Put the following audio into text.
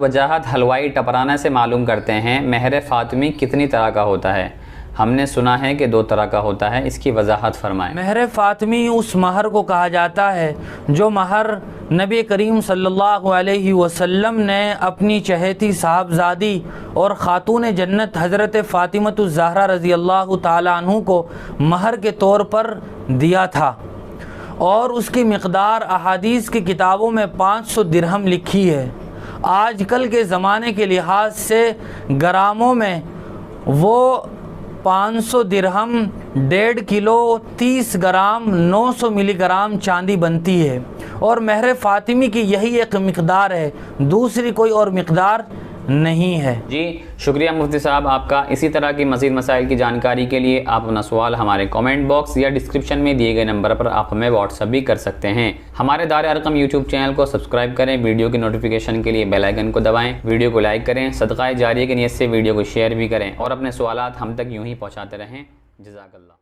वजाहत हलवाई टपराना से मालूम करते हैं। महर फ़ातिमी कितनी तरह का होता है? हमने सुना है कि 2 तरह का होता है, इसकी वजाहत फरमाएं। महर फ़ातिमी उस महर को कहा जाता है जो महर नबी करीम सल्लल्लाहु अलैहि वसल्लम ने अपनी चहेती साहबजादी और ख़ातून जन्नत हज़रत फ़ातिमतुज़ ज़हरा रज़ी अल्लाह ताला अन्हु को महर के तौर पर दिया था, और उसकी मिक़दार अहादीस की किताबों में 500 दिरहम लिखी है। आजकल के ज़माने के लिहाज से ग्रामों में वो 500 दिरहम 1.5 किलो 30 ग्राम 900 मिलीग्राम चांदी बनती है, और महर फ़ातिमी की यही एक मिक़दार है, दूसरी कोई और मिक़दार नहीं है। जी शुक्रिया मुफ्ती साहब आपका। इसी तरह की मज़ीद मसाइल की जानकारी के लिए आप अपना सवाल हमारे कमेंट बॉक्स या डिस्क्रिप्शन में दिए गए नंबर पर आप हमें व्हाट्सअप भी कर सकते हैं। हमारे दार अरकम यूट्यूब चैनल को सब्सक्राइब करें, वीडियो की नोटिफिकेशन के लिए बेल आइकन को दबाएं, वीडियो को लाइक करें, सदक़ाए जारिया की नियत से वीडियो को शेयर भी करें और अपने सवालात हम तक यूँ ही पहुँचाते रहें। जज़ाकल्लाह।